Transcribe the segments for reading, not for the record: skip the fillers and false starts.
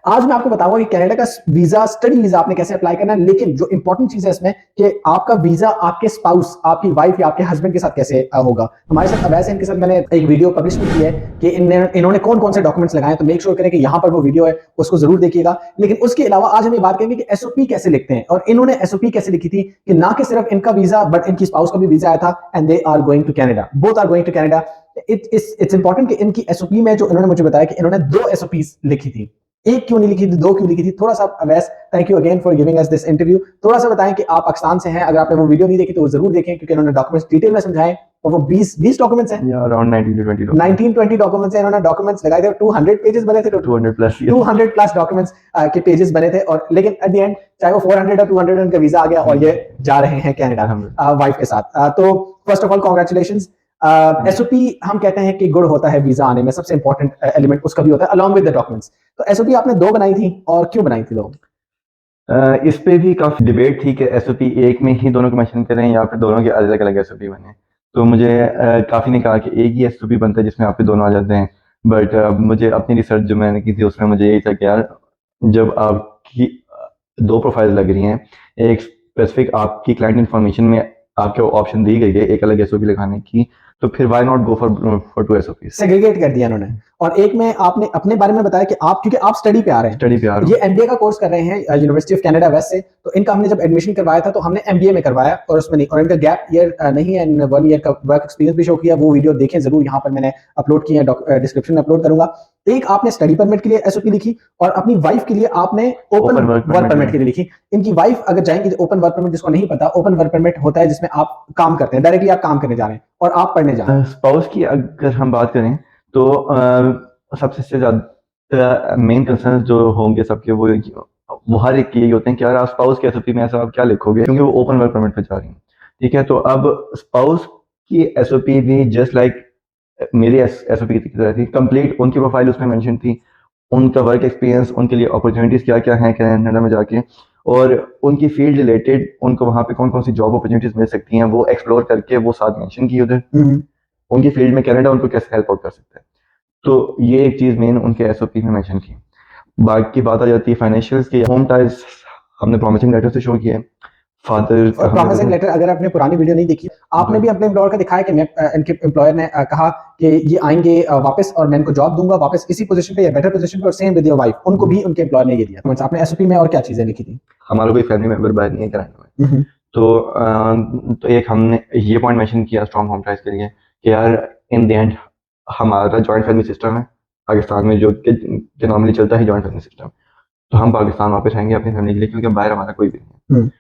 आज मैं आपको बताऊंगा कि कनाडा का वीजा, स्टडी वीजा आपने कैसे अप्लाई करना है, लेकिन जो इंपॉर्टेंट चीज है इसमें कि आपका वीजा आपके स्पाउस, आपकी वाइफ या आपके हस्बैंड के साथ कैसे होगा। हमारे साथ अवैस है, इनके साथ मैंने एक वीडियो पब्लिश भी की है कि इन्होंने कौन कौन से डॉक्यूमेंट्स लगाए, तो मेक श्योर करें कि यहाँ पर वो वीडियो है, उसको जरूर देखिएगा। लेकिन उसके अलावा आज हम ये बात करेंगे कि एसओपी कैसे लिखते हैं, और इन्होंने एसओपी कैसे लिखी थी कि ना कि सिर्फ इनका वीजा बट इनकी स्पाउस का भी वीजा आया था, and they are going to Canada, both are going to Canada. It's important कि इनकी एसओपी में जो इन्होंने मुझे बताया कि इन्होंने 2 एसओपीज लिखी थी, एक क्यों नहीं लिखी थी, 2 क्यों लिखी थी। थोड़ा सा Awais, thank you again for giving us this interview. थोड़ा सा बताएं कि आप पाकिस्तान से हैं, अगर आपने वो वीडियो नहीं देखी तो वो जरूर देखें, क्योंकि इन्होंने डॉक्यूमेंट्स डिटेल में समझाए, और वो 20 डॉक्यूमेंट्स हैं, अराउंड 19-20 डॉक्यूमेंट्स हैं। इन्होंने डॉक्यूमेंट्स लगाए थे, 200 पेजेस बने थे, 200 प्लस डॉक्यूमेंट्स के पेजेस बने थे, और लेकिन एट द एंड चाहे वो 400 और 200 उनका वीजा आ गया और ये जा रहे हैं कनाडा वाइफ के साथ। तो first of all congratulations. SOP हम कहते हैं कि गुड़ होता है वीजा आने में, सबसे इंपॉर्टेंट एलिमेंट उसका भी होता है अलॉन्ग विद द डॉक्यूमेंट्स। तो एसओपी आपने 2 बनाई थी, और क्यों बनाई थी 2? इस पे भी काफ़ी डिबेट थी कि एसओपी एक में ही दोनों को मेंशन करें या फिर दोनों के अलग अलग एसओपी बने। तो मुझे काफ़ी ने कहा कि एक ही एसओपी बनता है जिसमें आपके दोनों आ जाते हैं। बट मुझे अपनी रिसर्च जो मैंने की थी उसमें मुझे यही था कि यार, जब आपकी 2 प्रोफाइल लग रही हैं, एक स्पेसिफिक आपकी क्लाइंट इन्फॉर्मेशन में आपको ऑप्शन दी गई है एक अलग एसओपी लगाने की, तो फिर why not go for 2 SOP. Segregate कर दिया उन्होंने। और एक में आपने अपने बारे में बताया कि आप, क्योंकि आप स्टडी पे आ रहे हैं, स्टडी पे आ रहा ये एमबीए का कोर्स कर रहे हैं यूनिवर्सिटी ऑफ कनाडा वेस्ट से, तो इनका हमने जब एडमिशन करवाया था तो हमने एमबीए में करवाया, और उसमें नहीं, और इनका गैप ईयर नहीं है, 1 ईयर का वर्क एक्सपीरियंस भी शो किया। वो वीडियो देखें जरूर, यहाँ पर मैंने अपलोड किया है, डिस्क्रिप्शन में अपलोड करूंगा। एक आपने स्टडी परमिट के लिए एसओपी लिखी, और अपनी वाइफ के लिए आपने ओपन वर्क परमिट के लिए लिखी। इनकी वाइफ अगर जाएंगी, ओपन वर्क परमिट जिसको नहीं पता, ओपन वर्क परमिट होता है जिसमें आप काम करते हैं, डायरेक्टली आप काम करने जा रहे हैं और आप पढ़ने जा रहे हैं। स्पाउस की अगर हम बात करें तो सबसे ज़्यादा मेन कंसर्न जो होंगे सबके वो हर एक के यही होते हैं कि यार आप स्पाउस के एसओपी में ऐसा आप क्या लिखोगे, क्योंकि वो ओपन वर्क परमिट पे जा रही हैं। ठीक है, तो अब स्पाउस की एसओपी भी जस्ट लाइक मेरी एसओपी की तरह थी, कंप्लीट उनकी प्रोफाइल उसमें मेंशन थी, उनका वर्क एक्सपीरियंस, उनके लिए अपॉर्चुनिटीज़ क्या क्या हैं कनाडा में जाके, और उनकी फील्ड रिलेटेड उनको वहाँ पे कौन कौन सी जॉब अपॉर्चुनिटीज़ मिल सकती हैं वो एक्सप्लोर करके वो साथ मेंशन की उधर। उनकी फील्ड में कनाडा उनको कैसे हेल्प आउट कर सकता है, तो ये एक चीज़ मेन उनके एसओपी में मेंशन की। बाकी बात आ जाती है फाइनेंशियल्स की। होम टाइज हमने प्रॉमिसिंग लेटर से शो किया है। फादर और प्रॉमिसिंग लेटर, अगर आपने पुरानी वीडियो नहीं देखी, आपने भी अपने एम्प्लॉयर का दिखाया कि इनके एम्प्लॉयर ने कहा कि ये आएंगे वापस, और मैं इनको जॉब दूंगा वापस इसी पोजीशन पे या बेटर पोजीशन पे, और सेम विद योर वाइफ, उनको भी उनके एम्प्लॉयर ने ये दिया। आपने एसओपी में और क्या चीजें लिखी थी? हमारा कोई फैमिली मेंबर बाहर नहीं है कनाडा में, तो एक हमने ये पॉइंट मेंशन किया स्ट्रॉन्ग होम टाइज के लिए कि यार इन द एंड हमारा जॉइंट फैमिली सिस्टम है पाकिस्तान में, जो कि नॉर्मली चलता है जॉइंट फैमिली सिस्टम। तो हम पाकिस्तान वापस आएंगे अपनी फैमिली के लिए, क्योंकि बाहर हमारा कोई भी नहीं है।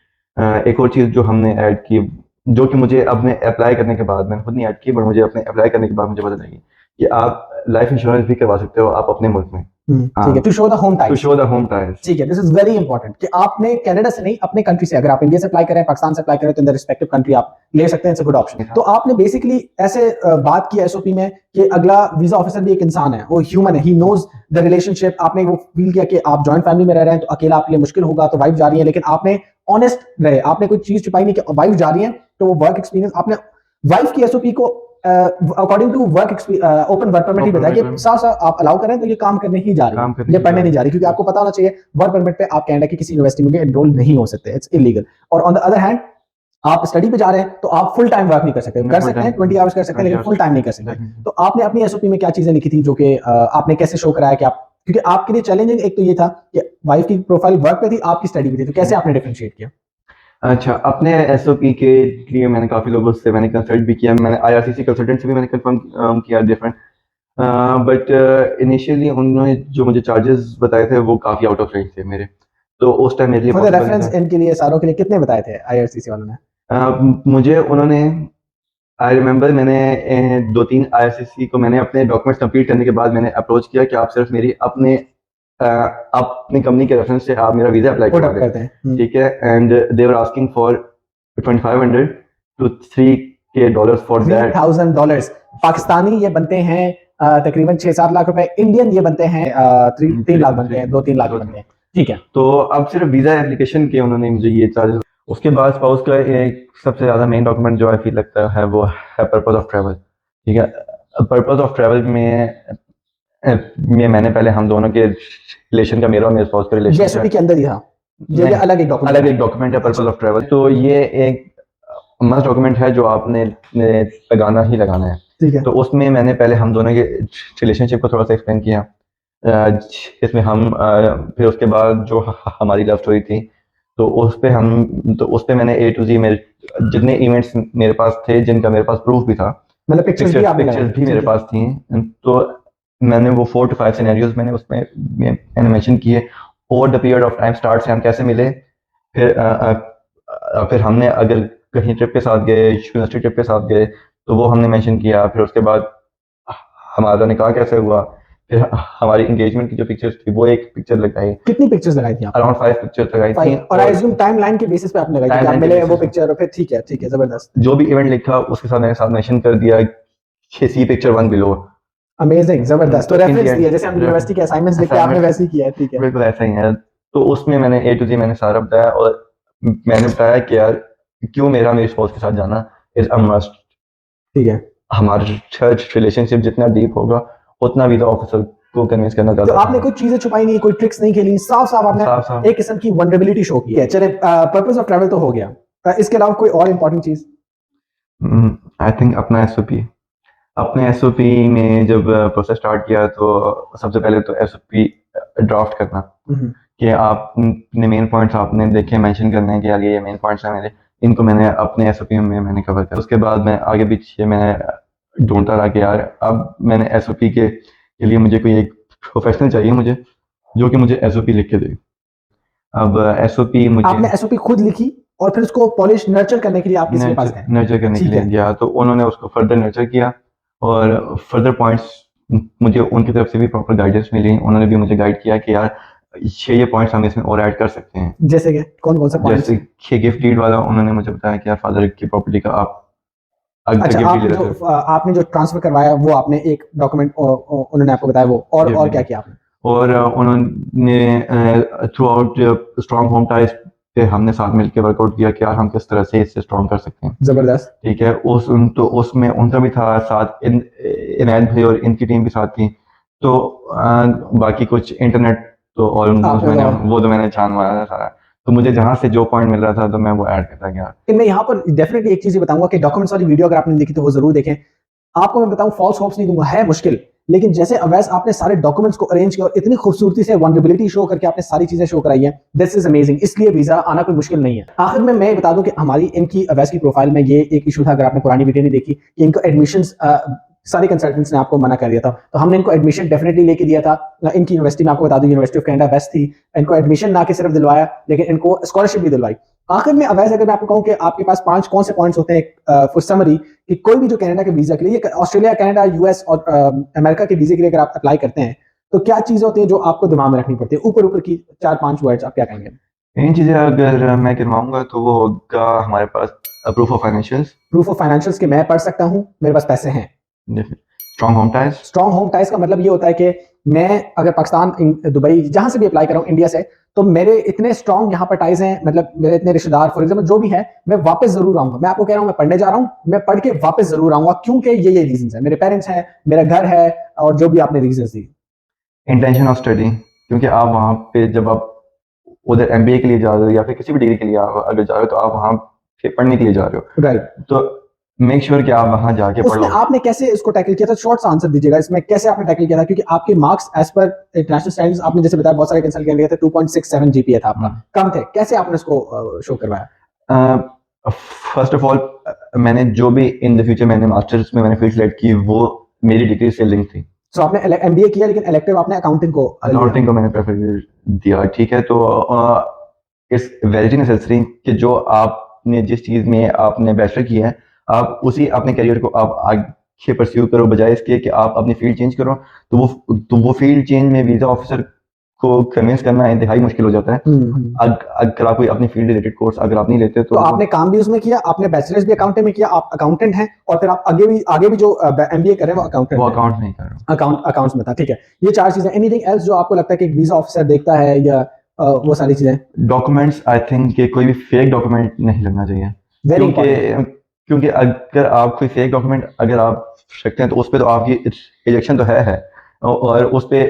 एक और चीज़ जो हमने ऐड की, जो कि मुझे अपने अप्लाई करने के बाद, मैंने खुद नहीं ऐड की बट मुझे अपने अप्लाई करने के बाद मुझे पता लगी कि आप लाइफ इंश्योरेंस भी करवा सकते हो आप अपने मुल्क में। ठीक है, to show the home ties. To show the home ties, ठीक है, दिस इज वेरी इंपॉर्टेंट कि आपने कनाडा से नहीं, अपने कंट्री से, अगर आप इंडिया से अप्लाई करें, पाकिस्तान से अप्लाई करें, तो इन द रिस्पेक्टिव कंट्री आप ले सकते हैं, इट्स अ गुड ऑप्शन। तो आपने बेसिकली ऐसे बात की एसओपी में कि अगला वीजा ऑफिसर भी एक इंसान है, वो ह्यूमन है, ही नोज द रिलेशनशिप। आपने वो फील किया कि आप जॉइंट फैमिली में रह रहे हैं तो अकेला आपके लिए मुश्किल होगा, तो वाइफ जा रही है, लेकिन आपने ऑनेस्ट रहे, आपने कोई चीज छुपाई नहीं कि वाइफ जा रही है, तो वो वर्क एक्सपीरियंस आपने वाइफ की एसओपी को according to work open work permit ही बताया कि साथ साथ आप अलाउ करें तो ये काम करने ही जा रही है, ये पढ़ने नहीं जा रही, क्योंकि आपको पता होना चाहिए वर्क परमिट पे आप कनाडा की किसी यूनिवर्सिटी में एनरोल नहीं हो सकते, इट्स इलीगल। और ऑन द अदर हैंड आप स्टडी पे जा रहे हैं तो आप फुल टाइम वर्क नहीं कर सकते, कर सकते हैं 20 आवर्स कर सकते हैं, लेकिन फुल टाइम नहीं कर सकते। तो आपने अपनी एसओपी में क्या चीजें लिखी थी, जो कि आपने कैसे शो कराया कि आप, क्योंकि आपके लिए चैलेंजिंग एक तो ये था कि वाइफ की प्रोफाइल वर्क पे थी, आपकी स्टडी पे थी, तो कैसे आपने डिफरेंशिएट किया? अच्छा, अपने एसओपी के लिए मैंने काफ़ी लोगों से मैंने कंसल्ट भी किया, मैंने आईआरसीसी कंसल्टेंट से भी मैंने कंफर्म किया डिफरेंट, बट इनिशियली उन्होंने जो मुझे चार्जेस बताए थे वो काफ़ी आउट ऑफ रेंज थे मेरे, तो उस टाइम मेरे लिए फॉर द possible नहीं रेफरेंस था। इनके लिए सारों के लिए कितने बताए थे आईआरसीसी वालों ने? मुझे उन्होंने, आई रिमेंबर, मैंने 2-3 आईआरसीसी को मैंने अपने डॉक्यूमेंट्स कंप्लीट करने के बाद मैंने अप्रोच किया कि आप सिर्फ मेरी अपनी कंपनी के रेफरेंस से आप मेरा वीज़ा अप्लाई Put करवा up करते हैं। दें, ठीक है। And they were asking for 2500 to 3K dollars for that. $3,000 Pakistani ये बनते हैं तकरीबन 6-7 लाख रुपए, इंडियन ये बनते हैं 3 लाख बनते हैं, 2-3 लाख बनते हैं, ठीक है। तो अब सिर्फ वीज़ा एप्लीकेशन के उन्होंने मुझे ये चार्जेस। उसके बाद स्पाउस का एक सबसे ज़्यादा मेन डॉक्यूमेंट जो आई फील लगता है वो है पर्पस ऑफ ट्रैवल, ठीक है। पर्पस ऑफ ट्रैवल में ये मैंने पहले हम दोनों के रिलेशन का, मेरा और मेरे स्पाउस का ये रिलेशन एसओपी के अंदर ही था, ये नहीं, अलग एक डॉक्यूमेंट अलग एक डॉक्यूमेंट है, पर्पस ऑफ ट्रैवल। तो ये एक मस्ट डॉक्यूमेंट है जो आपने लगाना ही लगाना है। ठीक है। तो उसमें मैंने पहले हम दोनों के रिलेशनशिप को थोड़ा सा एक्सप्लेन किया, इसमें हम फिर उसके बाद जो हमारी लव स्टोरी थी, तो उस पे मैंने ए टू जी मेरे जितने इवेंट्स मेरे पास थे, जिनका मेरे पास प्रूफ भी था, मतलब पिक्चर्स भी आपने पिक्चर्स लगाई? भी मेरे पास थी, तो मैंने वो 4 to 5 सिनेरियोज मैंने उसमें मैंने मेंशन किए। Over the period of time, start से हम कैसे मिले, फिर हमने अगर कहीं ट्रिप के साथ गए, यूनिवर्सिटी ट्रिप के साथ गए, तो वो हमने मेंशन किया। फिर उसके बाद हमारा निकाह कैसे हुआ, फिर हमारी एंगेजमेंट की जो पिक्चर्स थी वो एक पिक्चर लगाई, कितनी पिक्चर्स लगाई थी आपने? अराउंड 5 पिक्चर्स लगाई थी। और आई अज्यूम टाइमलाइन के बेसिस पे आपने लगाई थी कि आप Timeline के मिले basis वो पे। पिक्चर, और फिर ठीक है, जबरदस्त, जो भी इवेंट लिखा उसके साथ मैंने साथ मेंशन कर दिया कि सी पिक्चर 1 बिलो। अमेजिंग, जबरदस्त। तो In the रेफरेंस end, दिया जैसे हम यूनिवर्सिटी के असाइनमेंट्स लिखते हैं, आपने assignments- वैसे ही किया है, ठीक है। बिल्कुल ऐसा ही है। तो उसमें मैंने ए टू जी मैंने सारा बताया, और मैंने बताया कि यार क्यों मेरा मेरे स्पाउस के साथ जाना इज अ मस्ट। ठीक है। हमारा चर्च रिलेशनशिप जितना डीप होगा, उतना वीजा ऑफिसर को कन्विंस करना तो ज्यादा आपने कुछ चीजें छुपाई नहीं, कोई ट्रिक्स नहीं खेली, साफ साफ आपने साफ साफ। एक किस्म की वनरेबिलिटी शो की है। चले, पर्पस ऑफ ट्रैवल तो हो गया, इसके अलावा कोई और इंपॉर्टेंट चीज? आई थिंक अपना एसओपी, अपने एसओपी में जब प्रोसेस स्टार्ट किया, तो सबसे पहले तो एसओपी ड्राफ्ट करना, कि आपने मेन पॉइंट्स आपने देखे, मेंशन करने हैं कि यार ये मेन पॉइंट्स हैं मेरे, इनको मैंने अपने एसओपी में मैंने कवर किया। उसके बाद मैं आगे पीछे मैं ढूंढता रहा कि यार अब मैंने एसओपी के लिए मुझे कोई एक प्रोफेशनल चाहिए मुझे, जो कि मुझे एसओपी लिख के दे। अब एसओपी मुझे आपने एसओपी खुद लिखी और फिर उसको पॉलिश नर्चर करने के लिए आप किसी के पास गए? नर्चर करने के ठीक लिए है। गया, तो उन्होंने उसको फर्दर नर्चर किया, और फर्दर पॉइंट्स मुझे उनकी तरफ से भी प्रॉपर गाइडेंस मिली। उन्होंने भी मुझे गाइड किया कि यार ये पॉइंट्स हम इसमें और ऐड कर सकते हैं। जैसे कि कौन कौन सा पॉइंट्स? जैसे कि गिफ्ट डीड वाला उन्होंने मुझे बताया कि यार फादर की प्रॉपर्टी का आप अगर अच्छा, गिफ्ट आप डीड जो लेते हो, आपने जो ट्रांसफर करवाया वो आपने एक डॉक्यूमेंट उन्होंने आपको बताया, वो और gift और deed। क्या किया आपने? और उन्होंने through out strong home ties पे हमने साथ मिलकर वर्कआउट किया कि यार हम किस तरह से इससे स्ट्रॉन्ग कर सकते हैं। जबरदस्त। ठीक है। तो उसमें उनका भी था साथ, इनायत भाई और इनकी टीम भी साथ थी। तो बाकी कुछ इंटरनेट तो ऑलमोस्ट आपने वो तो मैंने छान मारा था सारा, तो मुझे जहां से जो पॉइंट मिल रहा था तो मैं वो ऐड करता गया। मैं यहाँ पर डेफिनेटली एक चीज ही बताऊंगा कि डॉक्यूमेंट्स वाली वीडियो अगर आपने देखी तो वो जरूर देखें। आपको मैं बताऊं, फॉल्स होप्स नहीं दूंगा, है मुश्किल, लेकिन जैसे अवैस आपने सारे डॉक्यूमेंट्स को अरेंज किया और इतनी खूबसूरती से वनरेबिलिटी शो करके आपने सारी चीजें शो कराई हैं, दिस इज अमेजिंग। इसलिए वीजा आना कोई मुश्किल नहीं है। आखिर में मैं बता दूं कि हमारी इनकी अवैस की प्रोफाइल में ये एक इशू था, अगर आपने पुरानी वीडियो नहीं देखी, कि इनको एडमिशंस सारे कंसल्टेंट्स ने आपको मना कर दिया था, तो हमने इनको एडमिशन डेफिनेटली लेके दिया था। इनकी यूनिवर्सिटी में आपको बता दूं, यूनिवर्सिटी ऑफ कनाडा बेस्ट थी। इनको एडमिशन ना के सिर्फ दिलवाया, लेकिन इनको स्कॉलरशिप भी दिलवाई। आखिर में अवैस अगर मैं आपको कहूं कि आपके पास 5 कौन से पॉइंट्स होते हैं फॉर समरी, कि कोई भी जो कनाडा के वीजा के लिए, ऑस्ट्रेलिया, कनाडा, यूएस और अमेरिका के वीजे के लिए अगर आप अप्लाई करते हैं, तो क्या चीजें होती हैं जो आपको दिमाग में रखनी पड़ती है? ऊपर ऊपर की 4-5 वर्ड्स आप क्या कहेंगे? इन चीजें अगर मैं गिनवाऊंगा तो वो होगा हमारे पास proof of financials, proof of financials के मैं पढ़ सकता हूं, मेरे पास पैसे हैं। Strong home ties. Strong home ties का मतलब ये होता है कि मैं अगर पाकिस्तान, दुबई, जहां से भी अप्लाई कर रहा हूं इंडिया से, तो मेरे इतने स्ट्रॉन्ग यहाँ पर टाइज हैं, मतलब मेरे इतने रिश्तेदार, फॉर एग्जाम्पल जो भी है, मैं वापस जरूर आऊंगा। मैं आपको कह रहा हूं, मैं पढ़ने जा रहा हूं, मैं पढ़ के वापस जरूर आऊंगा, क्योंकि ये रीजन है, मेरे पेरेंट्स हैं, मेरा घर है, और जो भी आपने रीजन दी। इंटेंशन ऑफ स्टडी, क्योंकि आप वहाँ पे जब आप उधर एमबीए के लिए जा रहे हो या फिर किसी भी डिग्री के लिए आप अगर जा रहे हो, तो आप वहाँ पे पढ़ने के लिए जा रहे हो, राइट। तो मेक श्योर कि आप वहाँ जाके पढ़ उसमें लो। आपने कैसे इसको टैकल किया था? शॉर्ट सा आंसर दीजिएगा, इसमें कैसे आपने टैकल किया था? क्योंकि आपके marks as per international standards, आपने जैसे बताया बहुत सारे कंसल्टेंट लिए थे, 2.67 जीपीए था आपका, कम थे, कैसे आपने इसको शो करवाया? फर्स्ट ऑफ ऑल, मैंने जो भी इन द फ्यूचर मैंने मास्टर्स में मैंने फील्ड सेलेक्ट की, वो मेरी डिग्री से लिंक थी। सो आपने एमबीए किया, लेकिन इलेक्टिव आपने अकाउंटिंग को अकाउंटिंग को मैंने प्रेफर दिया। ठीक है। तो इट्स वेरी नेसेसरी कि जो आपने जिस चीज़ में आपने बैचलर किया है, आप उसी अपने करियर को आप आगे परस्यू करो, बजाय इसके कि आप अपनी फील्ड चेंज करो। तो वो फील्ड चेंज में वीज़ा ऑफिसर को कन्विंस करना इंतहाई मुश्किल हो जाता है। अगर आप कोई अपनी फील्ड रिलेटेड कोर्स अगर आप नहीं लेते, तो आपने काम भी उसमें किया, आपने बैचलर्स भी अकाउंटिंग में किया, आप अकाउंटेंट हैं, और फिर आप आगे भी जो एमबीए कर रहे हैं वो अकाउंटेंट, वो अकाउंट नहीं कर रहा। अकाउंट्स में था। ठीक है, ये 4 चीजें। एनीथिंग एल्स जो आपको लगता है कि एक वीजा ऑफिसर देखता है, या वो सारी चीजें? डॉक्यूमेंट्स, आई थिंक कि कोई भी फेक डॉक्यूमेंट नहीं लगना चाहिए, वेरी क्योंकि अगर आप कोई फेक डॉक्यूमेंट अगर आप रखते हैं, तो उस पर तो आपकी रिजेक्शन तो है। और उस पे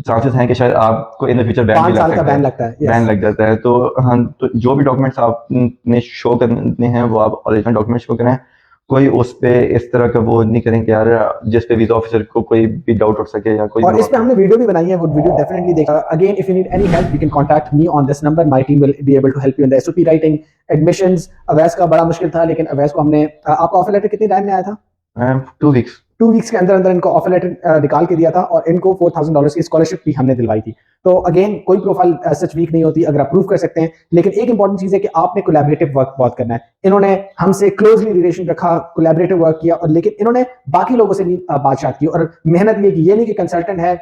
चांसेस हैं कि शायद आपको इन द फ्यूचर बैन भी 5 लग साल का सकता बैन है, लगता है। yes. बैन लग जाता है। तो हाँ, तो जो भी डॉक्यूमेंट्स आपने शो करने हैं वो आप ओरिजिनल डॉक्यूमेंट शो करें। कोई उस पे इस तरह का वो नहीं करें कि यार जिस पे वीजा ऑफिसर को कोई भी डाउट उठ सके या कोई और भी इस पे हमने वीडियो भी बनाई है, वो वीडियो डेफिनेटली देखा। Again if you need any help you can contact me on this number, my team will be able to help you in the SOP writing, admissions. अवैस का बड़ा मुश्किल था, लेकिन अवैस को हमने, आपका ऑफर लेटर कितने टाइम में आया था? 2 वीक्स। 2 वीक्स के अंदर अंदर इनको ऑफर लेटर निकाल के दिया था, और इनको $4,000 की स्कॉलरशिप भी हमने दिलवाई थी। तो अगेन कोई प्रोफाइल सच वीक नहीं होती अगर आप प्रूव कर सकते हैं, लेकिन एक इंपॉर्टेंट चीज है कि आपने कोलैबोरेटिव वर्क बहुत करना है। इन्होंने हमसे क्लोजली रिलेशन रखा, कोलैबोरेटिव वर्क किया, और लेकिन इन्होंने बाकी लोगों से भी बातचीत की और मेहनत ये की। ये नहीं कि कंसल्टेंट है,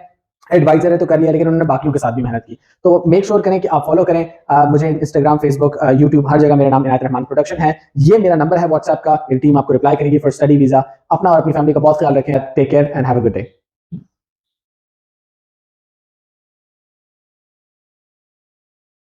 एडवाइजर है तो कर लिया, लेकिन उन्होंने बाकियों के साथ भी मेहनत की। तो मेक श्योर करें कि आप फॉलो करें मुझे इंस्टाग्राम, फेसबुक, यूट्यूब, हर जगह मेरा नाम इनायत रहमान प्रोडक्शन है। ये मेरा नंबर है व्हाट्सएप का, मेरी टीम आपको रिप्लाई करेगी फॉर स्टडी वीजा। अपना और अपनी फैमिली का बहुत ख्याल रखें। Take care and have a good day.